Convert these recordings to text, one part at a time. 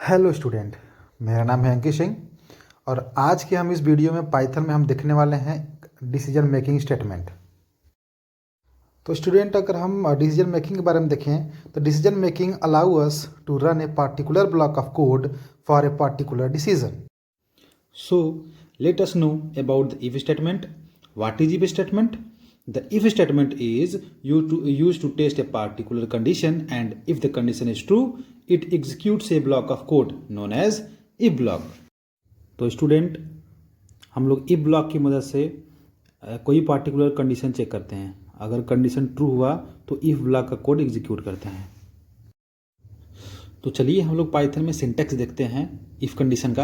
Hello student, मेरा नाम है अंकित सिंह और आज के हम इस वीडियो में पाइथन में हम देखने वाले हैं डिसीजन मेकिंग स्टेटमेंट। तो स्टूडेंट, अगर हम डिसीजन मेकिंग के बारे में देखें तो decision making allow us to run a particular block of code for a particular decision. So let us know about the if statement. What is if statement? The if statement is used to test a particular condition, and if the condition is true, it executes a block of code known as if block. तो student, हम लोग if block की मदद से कोई particular condition check करते हैं। अगर कंडीशन ट्रू हुआ तो if block का कोड एग्जीक्यूट करते हैं। तो चलिए हम लोग पाइथन में सिंटैक्स देखते हैं इफ़ कंडीशन का।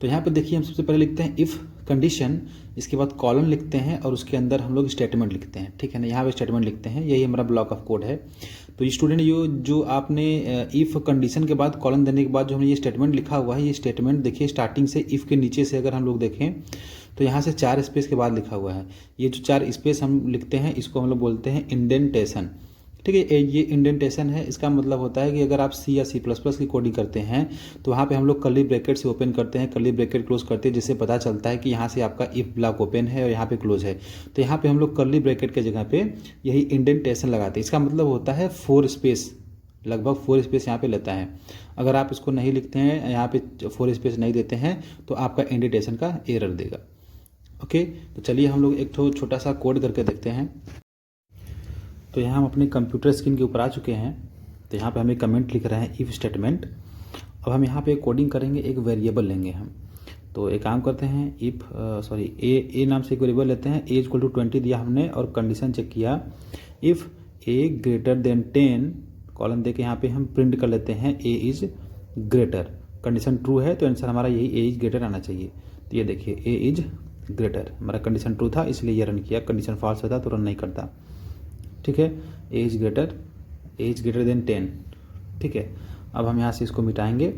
तो यहाँ पे देखिए, हम सबसे पहले लिखते हैं इफ़ कंडीशन, इसके बाद कॉलन लिखते हैं और उसके अंदर हम लोग स्टेटमेंट लिखते हैं। ठीक है ना, यहाँ पे स्टेटमेंट लिखते हैं, यही हमारा ब्लॉक ऑफ कोड है। तो ये स्टूडेंट, जो आपने इफ़ कंडीशन के बाद कॉलन देने के बाद जो हमने ये स्टेटमेंट लिखा हुआ है, ये स्टेटमेंट देखिए स्टार्टिंग से इफ़ के नीचे से अगर हम लोग देखें तो यहाँ से 4 स्पेस के बाद लिखा हुआ है। ये जो 4 स्पेस हम लिखते हैं इसको हम लोग बोलते हैं इंडेंटेशन। ठीक है, ये इंडेंटेशन है। इसका मतलब होता है कि अगर आप सी या सी प्लस प्लस की कोडिंग करते हैं तो वहाँ पे हम लोग कर्ली ब्रैकेट से ओपन करते हैं, कर्ली ब्रैकेट क्लोज करते हैं, जिससे पता चलता है कि यहाँ से आपका इफ ब्लॉक ओपन है और यहाँ पे क्लोज है। तो यहाँ पे हम लोग कर्ली ब्रैकेट के जगह पे यही इंडेंटेशन लगाते हैं। इसका मतलब होता है 4 स्पेस, लगभग 4 स्पेस यहाँ पे लेता है। अगर आप इसको नहीं लिखते हैं, यहाँ पे 4 स्पेस नहीं देते हैं तो आपका इंडेंटेशन का एरर देगा। ओके, तो चलिए हम लोग एक छोटा सा कोड करके देखते हैं। तो यहाँ हम अपने कंप्यूटर स्क्रीन के ऊपर आ चुके हैं। तो यहाँ पे हम एक कमेंट लिख रहे हैं इफ़ स्टेटमेंट। अब हम यहाँ पे कोडिंग करेंगे, एक वेरिएबल लेंगे हम। तो एक काम करते हैं, ए नाम से एक वेरिएबल लेते हैं। ए इक्वल टू 20 दिया हमने और कंडीशन चेक किया, if A greater than 10 colon दे के यहाँ पे हम प्रिंट कर लेते हैं A is greater. Condition true है तो आंसर हमारा यही ए इज़ ग्रेटर आना चाहिए। तो ये देखिए ए इज़ ग्रेटर, हमारा कंडीशन ट्रू था इसलिए ये रन किया। कंडीशन फॉल्स होता तो रन नहीं करता। ठीक है, ए इज ग्रेटर देन 10। ठीक है, अब हम यहाँ से इसको मिटाएंगे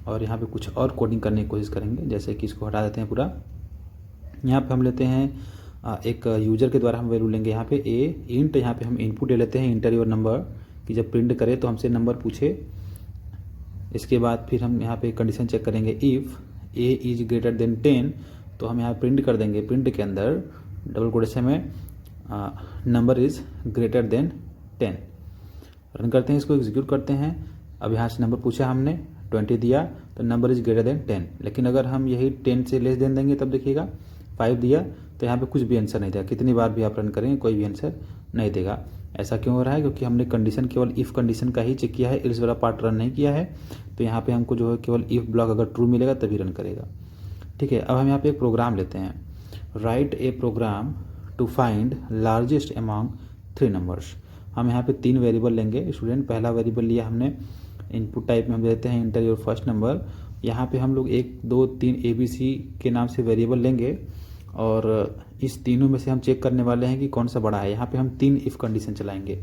और यहाँ पे कुछ और कोडिंग करने की कोशिश करेंगे। जैसे कि इसको हटा देते हैं पूरा। यहाँ पे हम लेते हैं एक यूजर के द्वारा हम वैल्यू लेंगे यहाँ पे ए इंट। यहाँ पे हम इनपुट ले लेते हैं इंटर योर नंबर, कि जब प्रिंट करे तो हमसे नंबर पूछे। इसके बाद फिर हम यहाँ पे कंडीशन चेक करेंगे, if A is greater than 10 तो हम यहाँ प्रिंट कर देंगे, प्रिंट के अंदर डबल कोटेशन में number is greater than 10। Run करते हैं, इसको एग्जीक्यूट करते हैं। अब यहाँ से नंबर पूछा हमने, 20 दिया तो नंबर इज़ ग्रेटर देन 10। लेकिन अगर हम यही 10 से लेस देन देंगे तब देखिएगा 5 दिया तो यहाँ पे कुछ भी आंसर नहीं देगा। कितनी बार भी आप रन करेंगे कोई भी आंसर नहीं देगा। ऐसा क्यों हो रहा है? क्योंकि हमने कंडीशन केवल इफ़ कंडीशन का ही चेक किया है, इल्स वाला पार्ट रन नहीं किया है। तो यहाँ पे हमको जो है केवल इफ़ ब्लॉक अगर ट्रू मिलेगा तभी रन करेगा। ठीक है, अब हम यहाँ पे एक प्रोग्राम लेते हैं, write a program to find largest among 3 numbers. हम यहाँ पे 3 वेरिएबल लेंगे स्टूडेंट। पहला वेरिएबल लिया हमने, इनपुट टाइप में हम देते हैं इंटर योर फर्स्ट नंबर। यहाँ पे हम लोग 1 2 3 ABC के नाम से वेरिएबल लेंगे और इस तीनों में से हम चेक करने वाले हैं कि कौन सा बड़ा है। यहाँ पे हम 3 इफ़ कंडीशन चलाएंगे।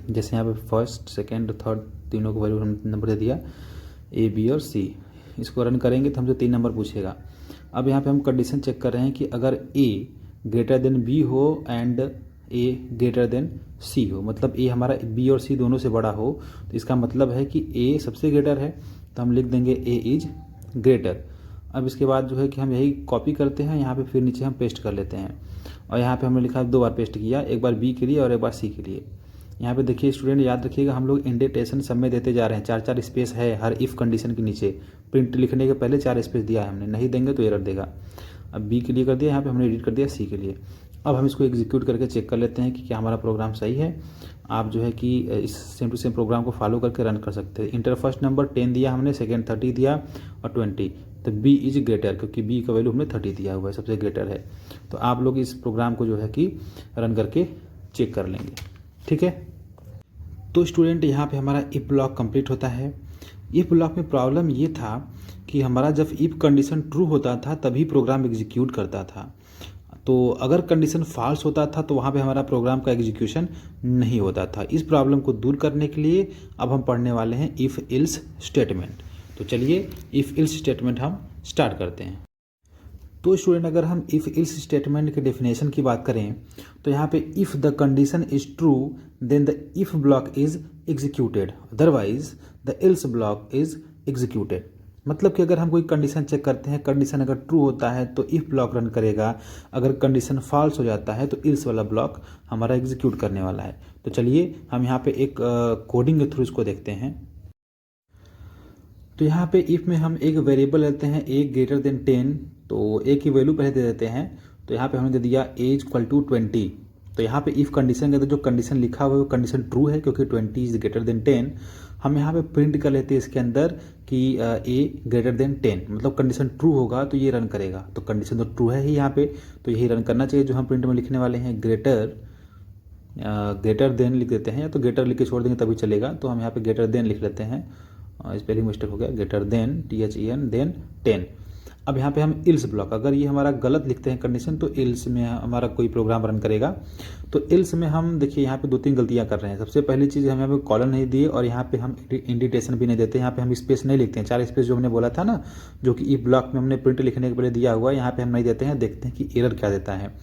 जैसे यहाँ पे फर्स्ट सेकेंड थर्ड तीनों को वैल्यू हम नंबर दे दिया, A B और C। इसको रन करेंगे तो हमसे 3 नंबर पूछेगा। अब यहाँ पे हम कंडीशन चेक कर रहे हैं कि अगर A ग्रेटर देन बी हो एंड ए ग्रेटर देन सी हो, मतलब ए हमारा बी और सी दोनों से बड़ा हो, तो इसका मतलब है कि ए सबसे ग्रेटर है। तो हम लिख देंगे ए इज ग्रेटर। अब इसके बाद जो है कि हम यही कॉपी करते हैं, यहाँ पे फिर नीचे हम पेस्ट कर लेते हैं। और यहाँ पे हमने लिखा 2 बार पेस्ट किया, एक बार बी के लिए और एक बार सी के लिए। यहाँ पे देखिए स्टूडेंट, याद रखिएगा हम लोग इंडेंटेशन सब में देते जा रहे हैं। 4 स्पेस है हर इफ़ कंडीशन के नीचे। प्रिंट लिखने के पहले 4 स्पेस दिया है हमने, नहीं देंगे तो एरर देगा। अब बी के लिए कर दिया, यहाँ पे हमने एडिट कर दिया सी के लिए। अब हम इसको एग्जीक्यूट करके चेक कर लेते हैं कि क्या हमारा प्रोग्राम सही है। आप जो है कि इस सेम टू सेम प्रोग्राम को फॉलो करके रन कर सकते हैं। इंटर फर्स्ट नंबर 10 दिया हमने, सेकेंड 30 दिया और 20। तो बी इज ग्रेटर, क्योंकि बी का वैल्यू हमने 30 दिया हुआ है, सबसे ग्रेटर है। तो आप लोग इस प्रोग्राम को जो है कि रन करके चेक कर लेंगे। ठीक है, तो स्टूडेंट यहाँ पे हमारा इफ ब्लॉक कंप्लीट होता है। इफ ब्लॉक में प्रॉब्लम ये था कि हमारा जब इफ कंडीशन ट्रू होता था तभी प्रोग्राम एग्जीक्यूट करता था। तो अगर कंडीशन फॉल्स होता था तो वहाँ पे हमारा प्रोग्राम का एग्जीक्यूशन नहीं होता था। इस प्रॉब्लम को दूर करने के लिए अब हम पढ़ने वाले हैं इफ़ इल्स स्टेटमेंट। तो चलिए इफ़ इल्स स्टेटमेंट हम स्टार्ट करते हैं। तो स्टूडेंट, अगर हम इफ़ इल्स स्टेटमेंट के डेफिनेशन की बात करें तो यहाँ पे if the condition is true then the if block is executed, otherwise the else block is executed. मतलब कि अगर हम कोई कंडीशन चेक करते हैं, कंडीशन अगर ट्रू होता है तो इफ ब्लॉक रन करेगा, अगर कंडीशन फॉल्स हो जाता है तो इल्स वाला ब्लॉक हमारा एग्जीक्यूट करने वाला है। तो चलिए हम यहाँ पे एक कोडिंग के थ्रू इसको देखते हैं। तो यहाँ पे इफ में हम एक वेरिएबल लेते हैं ए ग्रेटर देन 10, तो ए की वैल्यू पहले दे देते हैं। तो यहाँ पे हमने दे दिया ए इक्वल टू 20। तो यहाँ पे इफ कंडीशन के अंदर जो कंडीशन लिखा हुआ है वो कंडीशन ट्रू है, क्योंकि 20 इज ग्रेटर देन 10। हम यहाँ पे प्रिंट कर लेते हैं इसके अंदर कि ए ग्रेटर देन 10, मतलब कंडीशन ट्रू होगा तो ये रन करेगा। तो कंडीशन तो ट्रू है ही यहाँ पे, तो यही रन करना चाहिए जो हम प्रिंट में लिखने वाले हैं। ग्रेटर देन लिख देते हैं, या तो ग्रेटर लिख के छोड़ देंगे तभी चलेगा। तो हम यहाँ पे ग्रेटर देन लिख लेते हैं, स्पेलिंग मिस्टेक हो गया, ग्रेटर देन THEN देन 10। अब यहाँ पे हम इल्स ब्लॉक, अगर ये हमारा गलत लिखते हैं कंडीशन तो इल्स में हमारा कोई प्रोग्राम रन करेगा। तो इल्स में हम देखिए यहाँ पे 2-3 गलतियाँ कर रहे हैं। सबसे पहली चीज़, हम यहाँ पे कॉलन नहीं दिए और यहाँ पे हम इंडिटेशन भी नहीं देते। यहाँ पे हम स्पेस नहीं लिखते हैं, 4 स्पेस जो हमने बोला था ना, जो कि इफ ब्लॉक में हमने प्रिंट लिखने के पहले दिया हुआ है, यहाँ पे हम नहीं देते हैं। देखते हैं कि एरर क्या देता है।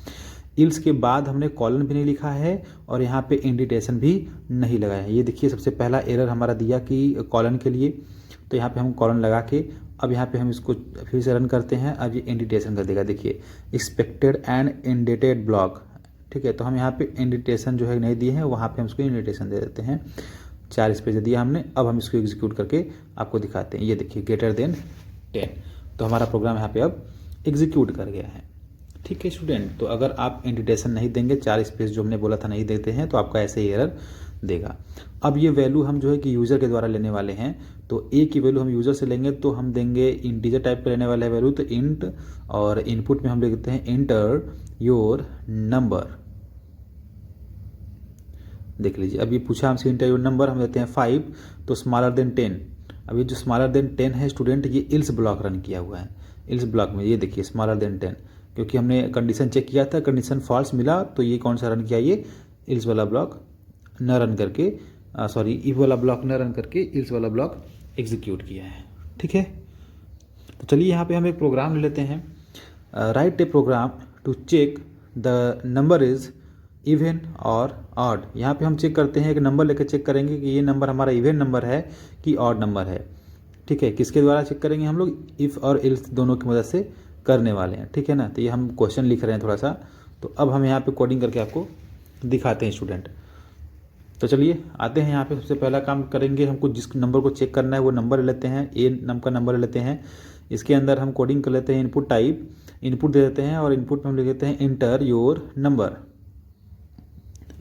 इल्स के बाद हमने कॉलन भी नहीं लिखा है और यहाँ पे इंडिटेशन भी नहीं लगाया है। ये देखिए सबसे पहला एरर हमारा दिया कि कॉलन के लिए, तो यहाँ पे हम कॉलन लगा के अब यहाँ पे हम इसको फिर से रन करते हैं। अब ये इंडिटेशन कर देगा, देखिए एक्सपेक्टेड एंड इंडेटेड ब्लॉक, ठीक है। तो हम यहाँ पे इंडिटेशन जो है नहीं दिए हैं, वहाँ पे हम इसको इंडिटेशन दे देते हैं। 4 स्पेस दे दिया हमने। अब हम इसको एग्जीक्यूट करके आपको दिखाते हैं। ये देखिए ग्रेटर देन 10, तो हमारा प्रोग्राम यहाँ पे अब एग्जीक्यूट कर गया है। ठीक है स्टूडेंट, तो अगर आप इंडिटेशन नहीं देंगे, 4 स्पेस जो हमने बोला था नहीं देते हैं, तो आपका ऐसे ही एरर देगा। अब ये वैल्यू हम जो है कि यूज़र के द्वारा लेने वाले हैं। तो ए की वैल्यू हम यूज़र से लेंगे तो हम देंगे इंटीजर टाइप पे लेने वाले हैं वैल्यू, तो इंट, और इनपुट में हम लिखते हैं इंटर योर नंबर। देख लीजिए, अब ये पूछा हमसे इंटर योर नंबर, हम देते हैं 5, तो स्मॉलर देन 10। अब ये जो स्मॉलर देन 10 है स्टूडेंट, ये इल्स ब्लॉक रन किया हुआ है। इल्स ब्लॉक में ये देखिए स्मॉलर देन 10, क्योंकि हमने कंडीशन चेक किया था, कंडीशन फॉल्स मिला, तो ये कौन सा रन किया, ये इल्स वाला ब्लॉक न रन करके, सॉरी इफ वाला ब्लॉक न रन करके इल्स वाला ब्लॉक एग्जीक्यूट किया है। ठीक है, तो चलिए यहाँ पे हम एक प्रोग्राम ले लेते हैं। Write a program to check the number is even और ऑड। यहाँ पे हम चेक करते हैं, एक नंबर लेकर चेक करेंगे कि ये नंबर हमारा इवन नंबर है कि ऑड नंबर है। ठीक है, किसके द्वारा चेक करेंगे हम लोग, इफ़ और इल्स दोनों की मदद से करने वाले हैं। ठीक है ना, तो ये हम क्वेश्चन लिख रहे हैं थोड़ा सा, तो अब हम यहाँ पे कोडिंग करके आपको दिखाते हैं स्टूडेंट। तो चलिए आते हैं यहाँ पे। सबसे पहला काम करेंगे, हमको जिस नंबर को चेक करना है वो नंबर ले लेते हैं, ए नंबर का नंबर ले लेते हैं। इसके अंदर हम कोडिंग कर लेते हैं, इनपुट टाइप, इनपुट दे देते हैं और इनपुट में हम लिख देते हैं inter your number,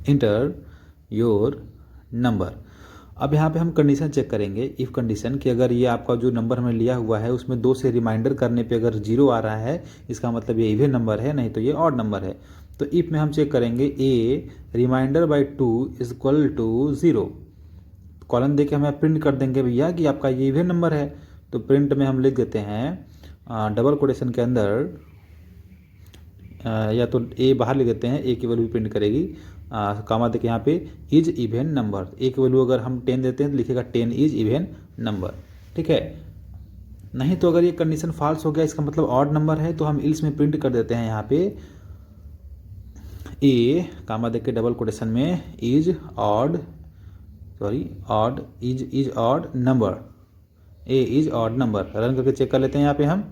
inter your number. अब यहाँ पे हम कंडीशन चेक करेंगे, इफ़ कंडीशन, कि अगर ये आपका जो नंबर हमने लिया हुआ है उसमें 2 से रिमाइंडर करने पे अगर 0 आ रहा है, इसका मतलब ये इवन नंबर है, नहीं तो ये ऑड नंबर है। तो इफ में हम चेक करेंगे A reminder by 2 is equal to 0, column दे के हमें प्रिंट कर देंगे भैया कि आपका ये इवन नंबर है। तो प्रिंट में हम लिख देते हैं डबल कोटेशन के अंदर, या तो ए बाहर लिख देते हैं, ए की वैल्यू प्रिंट करेगी, कामा दे के यहाँ पे इज इवन नंबर। ए की वैल्यू अगर हम 10 देते हैं तो लिखेगा 10 इज इवन नंबर। ठीक है, नहीं तो अगर ये कंडीशन फॉल्स हो गया, इसका मतलब ऑड नंबर है, तो हम इल्स में प्रिंट कर देते हैं यहाँ पे ए कामा दे के डबल कोटेशन में is odd, sorry odd, is odd number, A is odd number. Run करके चेक कर लेते हैं। यहाँ पे हम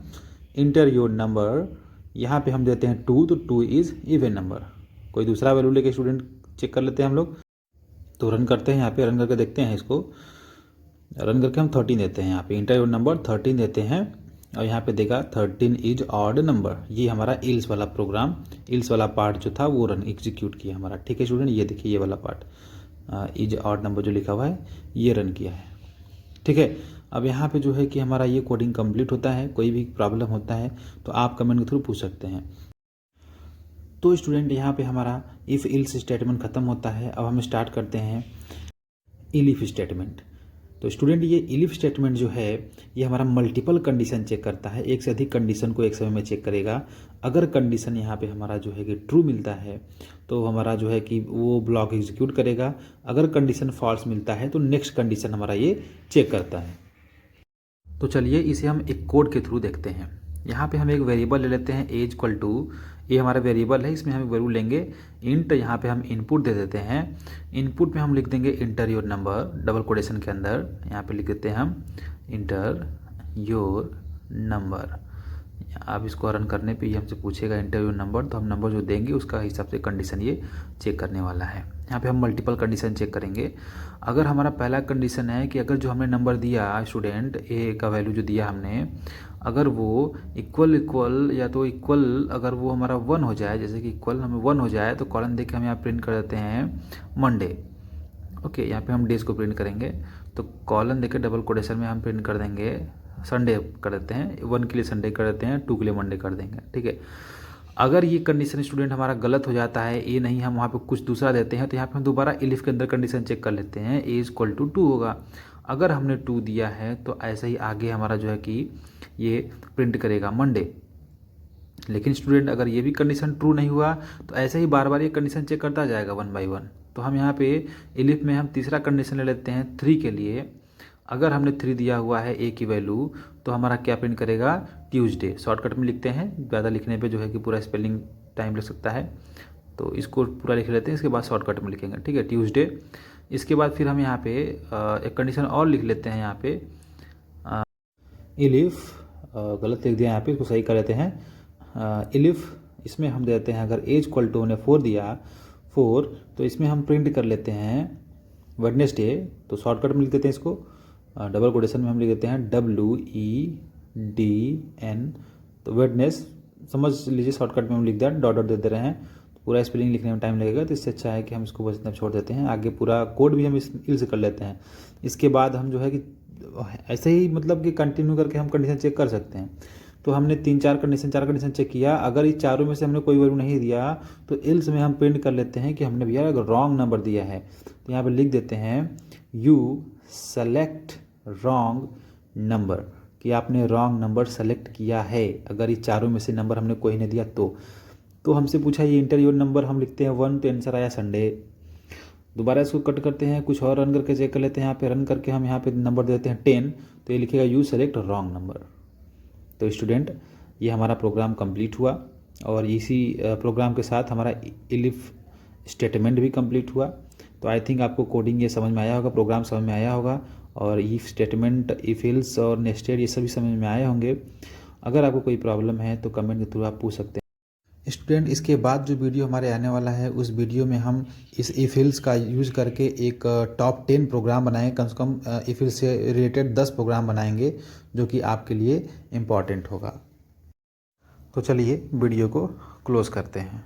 इंटर योर नंबर, यहाँ पे हम देते हैं 2, तो 2 इज इवन नंबर। कोई दूसरा वैल्यू लेके स्टूडेंट चेक कर लेते हैं हम लोग। तो रन करते हैं, यहाँ पे रन करके देखते हैं इसको। रन करके हम 13 देते हैं, यहाँ पे इंटर योर नंबर 13 देते हैं और यहाँ पे देगा 13 इज ऑड नंबर। ये हमारा इल्स वाला प्रोग्राम, इल्स वाला पार्ट जो था वो रन एग्जीक्यूट किया हमारा। ठीक है स्टूडेंट, ये देखिए ये वाला पार्ट इज ऑड नंबर जो लिखा हुआ है ये रन किया है। ठीक है, अब यहाँ पे जो है कि हमारा ये कोडिंग कंप्लीट होता है। कोई भी प्रॉब्लम होता है तो आप कमेंट के थ्रू पूछ सकते हैं। तो स्टूडेंट यहाँ पे हमारा इफ़ इल्स स्टेटमेंट खत्म होता है। अब हम स्टार्ट करते हैं इफ स्टेटमेंट। तो स्टूडेंट ये इफ स्टेटमेंट जो है ये हमारा मल्टीपल कंडीशन चेक करता है, एक से अधिक कंडीशन को एक समय में चेक करेगा। अगर कंडीशन यहाँ पे हमारा जो है कि ट्रू मिलता है तो हमारा जो है कि वो ब्लॉक एग्जीक्यूट करेगा। अगर कंडीशन फॉल्स मिलता है तो नेक्स्ट कंडीशन हमारा ये चेक करता है। तो चलिए इसे हम एक कोड के थ्रू देखते हैं। यहाँ पे हम एक वेरिएबल ले लेते हैं एज इक्वल टू, ये हमारा वेरिएबल है, इसमें हम वैल्यू लेंगे इंट। यहाँ पे हम इनपुट दे देते हैं, इनपुट में हम लिख देंगे inter your number double quotation के अंदर। यहाँ पे लिख देते हैं हम इंटर योर नंबर। अब इसको रन करने पे ये हमसे पूछेगा इंटर योर नंबर, तो हम नंबर जो देंगे उसका हिसाब से कंडीशन ये चेक करने वाला है। यहाँ पे हम मल्टीपल कंडीशन चेक करेंगे। अगर हमारा पहला कंडीशन है कि अगर जो हमने नंबर दिया स्टूडेंट ए का वैल्यू जो दिया हमने, अगर वो इक्वल या तो इक्वल अगर वो हमारा 1 हो जाए, जैसे कि इक्वल हमें 1 हो जाए, तो कॉलन देके हम यहाँ प्रिंट कर देते हैं मंडे। ओके, यहाँ पे हम डेज को प्रिंट करेंगे, तो कॉलन देके डबल कोटेशन में हम प्रिंट कर देंगे संडे कर देते हैं, 1 के लिए संडे कर देते हैं, 2 के लिए मंडे कर देंगे। ठीक है, अगर ये कंडीशन स्टूडेंट हमारा गलत हो जाता है, ए नहीं हम वहाँ पे कुछ दूसरा देते हैं, तो यहाँ पे हम दोबारा इलिफ के अंदर कंडीशन चेक कर लेते हैं, ए इज इक्वल टू 2 होगा। अगर हमने 2 दिया है तो ऐसे ही आगे हमारा जो है कि ये प्रिंट करेगा मंडे। लेकिन स्टूडेंट अगर ये भी कंडीशन ट्रू नहीं हुआ तो ऐसे ही बार बार ये कंडीशन चेक करता जाएगा 1 बाई 1। तो हम यहाँ पे इलिफ में हम तीसरा कंडीशन ले लेते हैं 3 के लिए। अगर हमने 3 दिया हुआ है ए की वैल्यू, तो हमारा क्या प्रिंट करेगा ट्यूसडे। शॉर्टकट में लिखते हैं, ज़्यादा लिखने पे जो है कि पूरा स्पेलिंग टाइम लग सकता है, तो इसको पूरा लिख लेते हैं, इसके बाद शॉर्टकट में लिखेंगे। ठीक है, ट्यूसडे। इसके बाद फिर हम यहाँ पे एक कंडीशन और लिख लेते हैं, यहाँ पे इलिफ गलत लिख दिया यहाँ पे, इसको सही कर लेते हैं। इलिफ इसमें हम देते हैं, अगर एज इक्वल टू ने 4 दिया 4, तो इसमें हम प्रिंट कर लेते हैं वेडनेसडे। तो शॉर्टकट में लिख देते हैं इसको, डबल कोटेशन में हम लिख देते हैं WEDN। तो वेडनेस समझ लीजिए, शॉर्टकट में हम लिख दिया, डॉट डॉट दे रहे हैं, तो पूरा स्पेलिंग लिखने में टाइम लगेगा, तो इससे अच्छा है कि हम इसको बस इतना छोड़ देते हैं। आगे पूरा कोड भी हम इस इल से कर लेते हैं। इसके बाद हम जो है कि ऐसे ही मतलब कि कंटिन्यू करके हम कंडीशन चेक कर सकते हैं। तो हमने 4 कंडीशन चेक किया। अगर इस चारों में से हमने कोई वैल्यू नहीं दिया, तो इल्स में हम प्रिंट कर लेते हैं कि हमने भैया अगर रॉन्ग नंबर दिया है, तो यहाँ पे लिख देते हैं यू सेलेक्ट रॉन्ग नंबर, कि आपने रॉन्ग नंबर सेलेक्ट किया है। अगर इस चारों में से नंबर हमने कोई नहीं दिया तो हमसे पूछा ये इंटर योर नंबर, हम लिखते हैं 1, तो आंसर आया संडे। दोबारा इसको कट करते हैं, कुछ और रन करके चेक कर लेते हैं। यहाँ पे रन करके हम यहाँ पे नंबर देते हैं 10, तो ये लिखेगा यू सेलेक्ट रॉन्ग नंबर। तो स्टूडेंट ये हमारा प्रोग्राम कंप्लीट हुआ, और इसी प्रोग्राम के साथ हमारा इलिफ स्टेटमेंट भी कंप्लीट हुआ। तो आई थिंक आपको कोडिंग ये समझ में आया होगा, प्रोग्राम समझ में आया होगा, और इफ स्टेटमेंट, इफ एल्स और नेस्टेड ये सभी समझ में आए होंगे। अगर आपको कोई प्रॉब्लम है तो कमेंट के थ्रू आप पूछ सकते हैं। स्टूडेंट इसके बाद जो वीडियो हमारे आने वाला है, उस वीडियो में हम इस इफ एल्स का यूज़ करके एक टॉप 10 प्रोग्राम बनाएंगे। कम से कम इफ एल्स से रिलेटेड 10 प्रोग्राम बनाएंगे, जो कि आपके लिए इम्पॉर्टेंट होगा। तो चलिए वीडियो को क्लोज़ करते हैं।